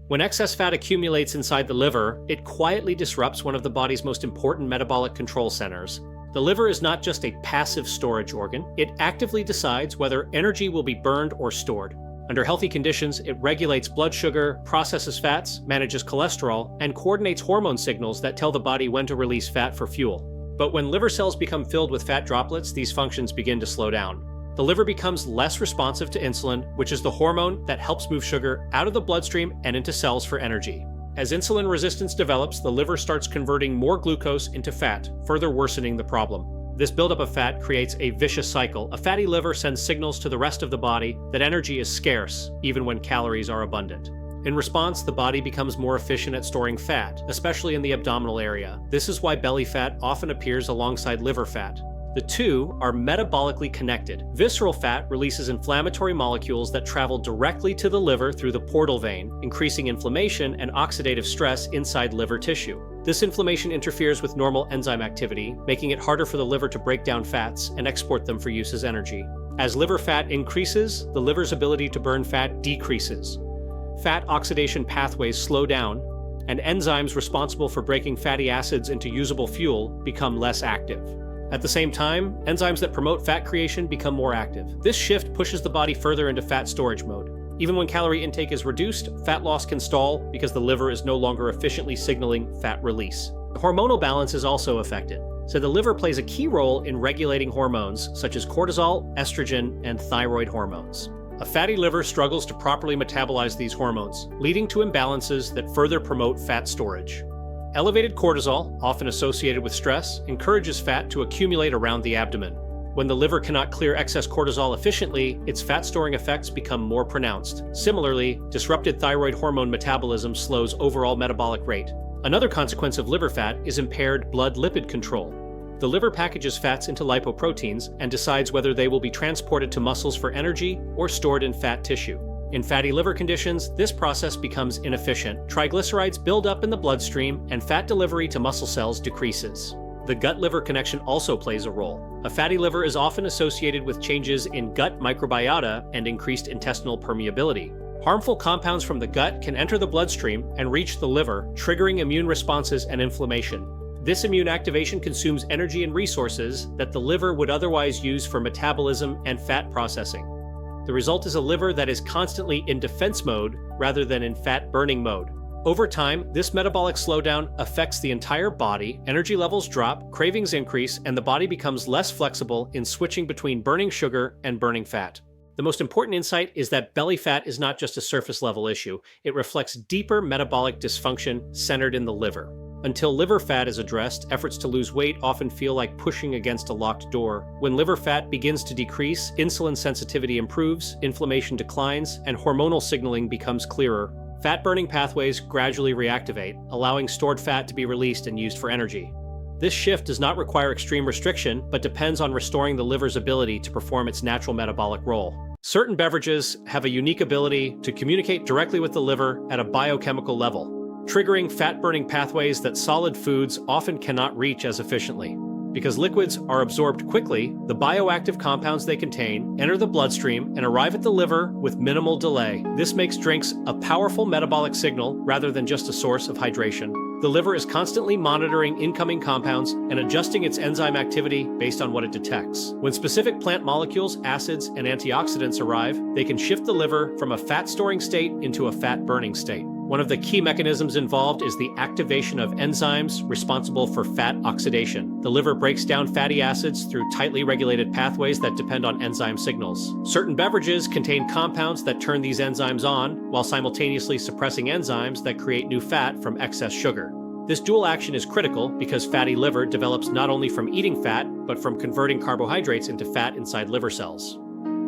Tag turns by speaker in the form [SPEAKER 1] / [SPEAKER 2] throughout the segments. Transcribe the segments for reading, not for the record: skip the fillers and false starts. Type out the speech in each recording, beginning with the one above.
[SPEAKER 1] When excess fat accumulates inside the liver, it quietly disrupts one of the body's most important metabolic control centers. The liver is not just a passive storage organ, it actively decides whether energy will be burned or stored. Under healthy conditions, it regulates blood sugar, processes fats, manages cholesterol, and coordinates hormone signals that tell the body when to release fat for fuel. But when liver cells become filled with fat droplets, these functions begin to slow down. The liver becomes less responsive to insulin, which is the hormone that helps move sugar out of the bloodstream and into cells for energy. As insulin resistance develops, the liver starts converting more glucose into fat, further worsening the problem. This buildup of fat creates a vicious cycle. A fatty liver sends signals to the rest of the body that energy is scarce, even when calories are abundant. In response, the body becomes more efficient at storing fat, especially in the abdominal area. This is why belly fat often appears alongside liver fat. The two are metabolically connected. Visceral fat releases inflammatory molecules that travel directly to the liver through the portal vein, increasing inflammation and oxidative stress inside liver tissue. This inflammation interferes with normal enzyme activity, making it harder for the liver to break down fats and export them for use as energy. As liver fat increases, the liver's ability to burn fat decreases. Fat oxidation pathways slow down, and enzymes responsible for breaking fatty acids into usable fuel become less active. At the same time, enzymes that promote fat creation become more active. This shift pushes the body further into fat storage mode. Even when calorie intake is reduced, fat loss can stall because the liver is no longer efficiently signaling fat release. The hormonal balance is also affected, so the liver plays a key role in regulating hormones such as cortisol, estrogen, and thyroid hormones. A fatty liver struggles to properly metabolize these hormones, leading to imbalances that further promote fat storage. Elevated cortisol, often associated with stress, encourages fat to accumulate around the abdomen. When the liver cannot clear excess cortisol efficiently, its fat-storing effects become more pronounced. Similarly, disrupted thyroid hormone metabolism slows overall metabolic rate. Another consequence of liver fat is impaired blood lipid control. The liver packages fats into lipoproteins and decides whether they will be transported to muscles for energy or stored in fat tissue. In fatty liver conditions, this process becomes inefficient. Triglycerides build up in the bloodstream, and fat delivery to muscle cells decreases. The gut-liver connection also plays a role. A fatty liver is often associated with changes in gut microbiota and increased intestinal permeability. Harmful compounds from the gut can enter the bloodstream and reach the liver, triggering immune responses and inflammation. This immune activation consumes energy and resources that the liver would otherwise use for metabolism and fat processing. The result is a liver that is constantly in defense mode rather than in fat-burning mode. Over time, this metabolic slowdown affects the entire body, energy levels drop, cravings increase, and the body becomes less flexible in switching between burning sugar and burning fat. The most important insight is that belly fat is not just a surface-level issue. It reflects deeper metabolic dysfunction centered in the liver. Until liver fat is addressed, efforts to lose weight often feel like pushing against a locked door. When liver fat begins to decrease, insulin sensitivity improves, inflammation declines, and hormonal signaling becomes clearer. Fat-burning pathways gradually reactivate, allowing stored fat to be released and used for energy. This shift does not require extreme restriction, but depends on restoring the liver's ability to perform its natural metabolic role. Certain beverages have a unique ability to communicate directly with the liver at a biochemical level, triggering fat-burning pathways that solid foods often cannot reach as efficiently. Because liquids are absorbed quickly, the bioactive compounds they contain enter the bloodstream and arrive at the liver with minimal delay. This makes drinks a powerful metabolic signal rather than just a source of hydration. The liver is constantly monitoring incoming compounds and adjusting its enzyme activity based on what it detects. When specific plant molecules, acids, and antioxidants arrive, they can shift the liver from a fat-storing state into a fat-burning state. One of the key mechanisms involved is the activation of enzymes responsible for fat oxidation. The liver breaks down fatty acids through tightly regulated pathways that depend on enzyme signals. Certain beverages contain compounds that turn these enzymes on, while simultaneously suppressing enzymes that create new fat from excess sugar. This dual action is critical because fatty liver develops not only from eating fat, but from converting carbohydrates into fat inside liver cells.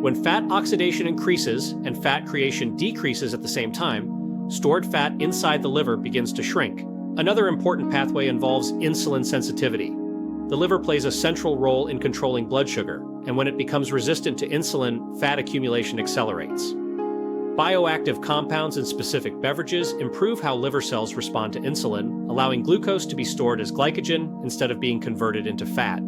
[SPEAKER 1] When fat oxidation increases and fat creation decreases at the same time, stored fat inside the liver begins to shrink. Another important pathway involves insulin sensitivity. The liver plays a central role in controlling blood sugar, and when it becomes resistant to insulin, fat accumulation accelerates. Bioactive compounds in specific beverages improve how liver cells respond to insulin, allowing glucose to be stored as glycogen instead of being converted into fat.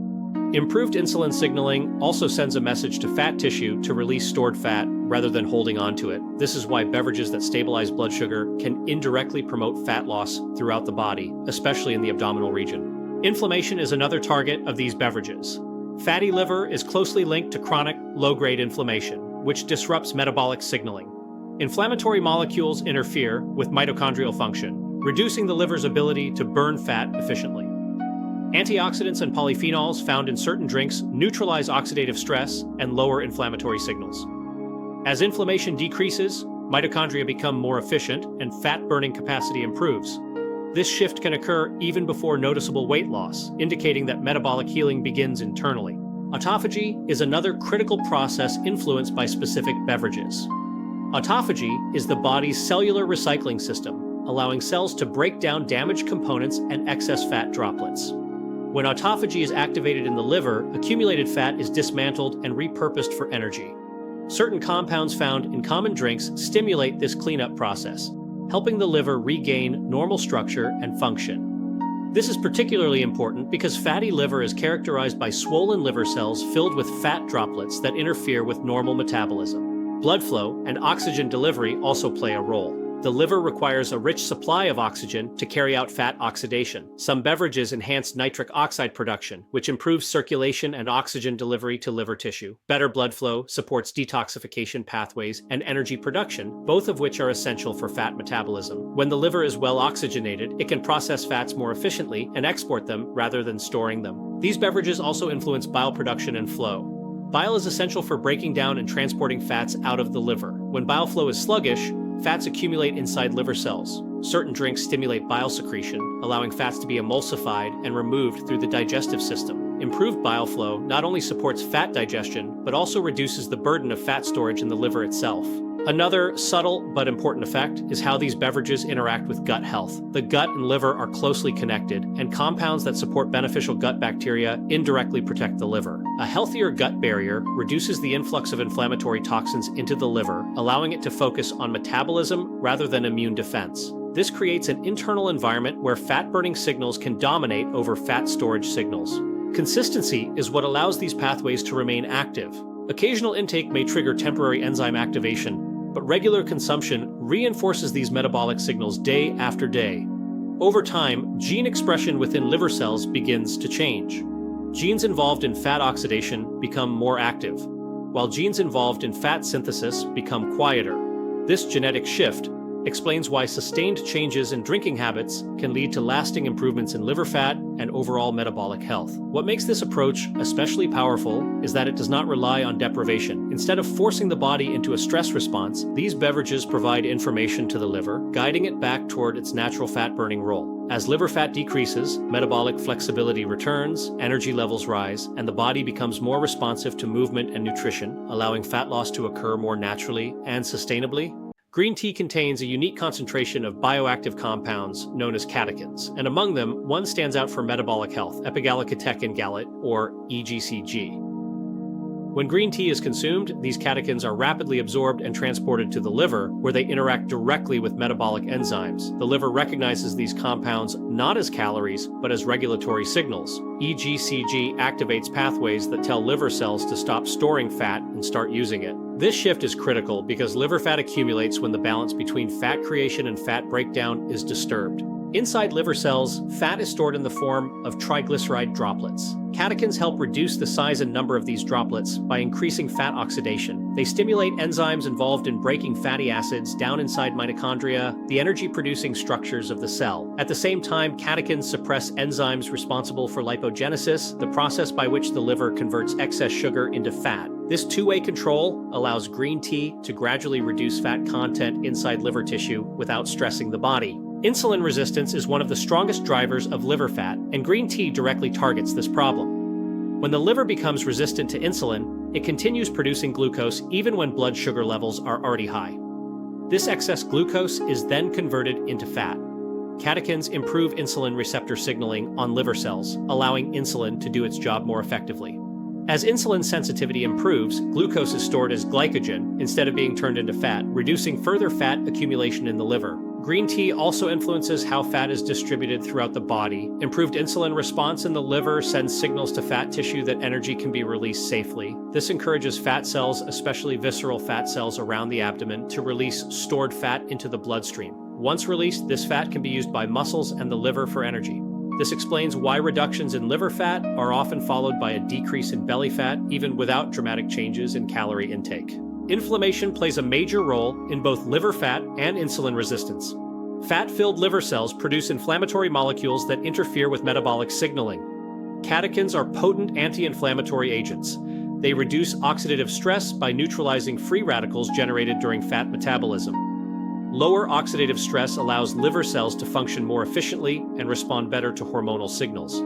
[SPEAKER 1] Improved insulin signaling also sends a message to fat tissue to release stored fat rather than holding on to it. This is why beverages that stabilize blood sugar can indirectly promote fat loss throughout the body, especially in the abdominal region. Inflammation is another target of these beverages. Fatty liver is closely linked to chronic, low-grade inflammation, which disrupts metabolic signaling. Inflammatory molecules interfere with mitochondrial function, reducing the liver's ability to burn fat efficiently. Antioxidants and polyphenols found in certain drinks neutralize oxidative stress and lower inflammatory signals. As inflammation decreases, mitochondria become more efficient and fat-burning capacity improves. This shift can occur even before noticeable weight loss, indicating that metabolic healing begins internally. Autophagy is another critical process influenced by specific beverages. Autophagy is the body's cellular recycling system, allowing cells to break down damaged components and excess fat droplets. When autophagy is activated in the liver, accumulated fat is dismantled and repurposed for energy. Certain compounds found in common drinks stimulate this cleanup process, helping the liver regain normal structure and function. This is particularly important because fatty liver is characterized by swollen liver cells filled with fat droplets that interfere with normal metabolism. Blood flow and oxygen delivery also play a role. The liver requires a rich supply of oxygen to carry out fat oxidation. Some beverages enhance nitric oxide production, which improves circulation and oxygen delivery to liver tissue. Better blood flow supports detoxification pathways and energy production, both of which are essential for fat metabolism. When the liver is well oxygenated, it can process fats more efficiently and export them rather than storing them. These beverages also influence bile production and flow. Bile is essential for breaking down and transporting fats out of the liver. When bile flow is sluggish, fats accumulate inside liver cells. Certain drinks stimulate bile secretion, allowing fats to be emulsified and removed through the digestive system. Improved bile flow not only supports fat digestion, but also reduces the burden of fat storage in the liver itself. Another subtle but important effect is how these beverages interact with gut health. The gut and liver are closely connected, and compounds that support beneficial gut bacteria indirectly protect the liver. A healthier gut barrier reduces the influx of inflammatory toxins into the liver, allowing it to focus on metabolism rather than immune defense. This creates an internal environment where fat-burning signals can dominate over fat storage signals. Consistency is what allows these pathways to remain active. Occasional intake may trigger temporary enzyme activation, but regular consumption reinforces these metabolic signals day after day. Over time, gene expression within liver cells begins to change. Genes involved in fat oxidation become more active, while genes involved in fat synthesis become quieter. This genetic shift explains why sustained changes in drinking habits can lead to lasting improvements in liver fat and overall metabolic health. What makes this approach especially powerful is that it does not rely on deprivation. Instead of forcing the body into a stress response, these beverages provide information to the liver, guiding it back toward its natural fat-burning role. As liver fat decreases, metabolic flexibility returns, energy levels rise, and the body becomes more responsive to movement and nutrition, allowing fat loss to occur more naturally and sustainably. Green tea contains a unique concentration of bioactive compounds known as catechins, and among them, one stands out for metabolic health, epigallocatechin gallate, or EGCG. When green tea is consumed, these catechins are rapidly absorbed and transported to the liver, where they interact directly with metabolic enzymes. The liver recognizes these compounds not as calories, but as regulatory signals. EGCG activates pathways that tell liver cells to stop storing fat and start using it. This shift is critical because liver fat accumulates when the balance between fat creation and fat breakdown is disturbed. Inside liver cells, fat is stored in the form of triglyceride droplets. Catechins help reduce the size and number of these droplets by increasing fat oxidation. They stimulate enzymes involved in breaking fatty acids down inside mitochondria, the energy-producing structures of the cell. At the same time, catechins suppress enzymes responsible for lipogenesis, the process by which the liver converts excess sugar into fat. This two-way control allows green tea to gradually reduce fat content inside liver tissue without stressing the body. Insulin resistance is one of the strongest drivers of liver fat, and green tea directly targets this problem. When the liver becomes resistant to insulin, it continues producing glucose even when blood sugar levels are already high. This excess glucose is then converted into fat. Catechins improve insulin receptor signaling on liver cells, allowing insulin to do its job more effectively. As insulin sensitivity improves, glucose is stored as glycogen instead of being turned into fat, reducing further fat accumulation in the liver. Green tea also influences how fat is distributed throughout the body. Improved insulin response in the liver sends signals to fat tissue that energy can be released safely. This encourages fat cells, especially visceral fat cells around the abdomen, to release stored fat into the bloodstream. Once released, this fat can be used by muscles and the liver for energy. This explains why reductions in liver fat are often followed by a decrease in belly fat, even without dramatic changes in calorie intake. Inflammation plays a major role in both liver fat and insulin resistance. Fat-filled liver cells produce inflammatory molecules that interfere with metabolic signaling. Catechins are potent anti-inflammatory agents. They reduce oxidative stress by neutralizing free radicals generated during fat metabolism. Lower oxidative stress allows liver cells to function more efficiently and respond better to hormonal signals.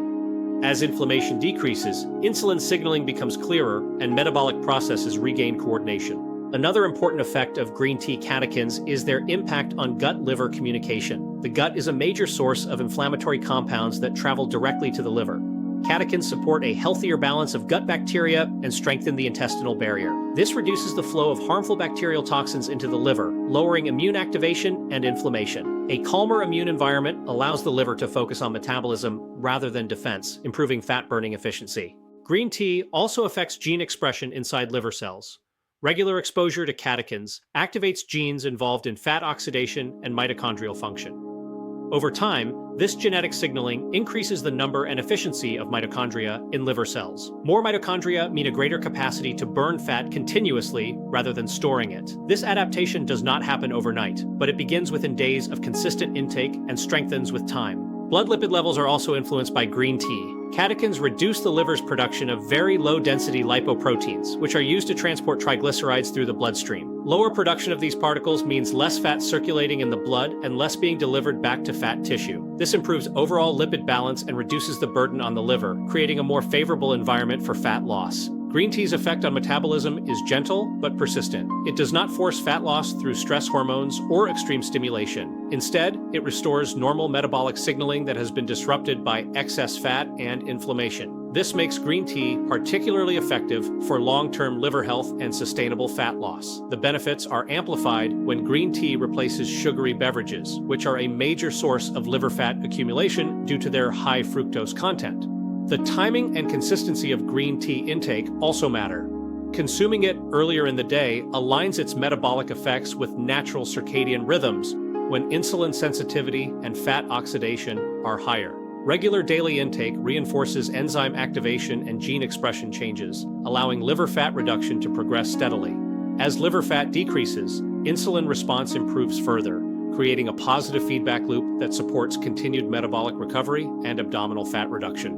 [SPEAKER 1] As inflammation decreases, insulin signaling becomes clearer and metabolic processes regain coordination. Another important effect of green tea catechins is their impact on gut-liver communication. The gut is a major source of inflammatory compounds that travel directly to the liver. Catechins support a healthier balance of gut bacteria and strengthen the intestinal barrier. This reduces the flow of harmful bacterial toxins into the liver, lowering immune activation and inflammation. A calmer immune environment allows the liver to focus on metabolism rather than defense, improving fat-burning efficiency. Green tea also affects gene expression inside liver cells. Regular exposure to catechins activates genes involved in fat oxidation and mitochondrial function. Over time, this genetic signaling increases the number and efficiency of mitochondria in liver cells. More mitochondria mean a greater capacity to burn fat continuously rather than storing it. This adaptation does not happen overnight, but it begins within days of consistent intake and strengthens with time. Blood lipid levels are also influenced by green tea. Catechins reduce the liver's production of very low-density lipoproteins, which are used to transport triglycerides through the bloodstream. Lower production of these particles means less fat circulating in the blood and less being delivered back to fat tissue. This improves overall lipid balance and reduces the burden on the liver, creating a more favorable environment for fat loss. Green tea's effect on metabolism is gentle but persistent. It does not force fat loss through stress hormones or extreme stimulation. Instead, it restores normal metabolic signaling that has been disrupted by excess fat and inflammation. This makes green tea particularly effective for long-term liver health and sustainable fat loss. The benefits are amplified when green tea replaces sugary beverages, which are a major source of liver fat accumulation due to their high fructose content. The timing and consistency of green tea intake also matter. Consuming it earlier in the day aligns its metabolic effects with natural circadian rhythms when insulin sensitivity and fat oxidation are higher. Regular daily intake reinforces enzyme activation and gene expression changes, allowing liver fat reduction to progress steadily. As liver fat decreases, insulin response improves further, creating a positive feedback loop that supports continued metabolic recovery and abdominal fat reduction.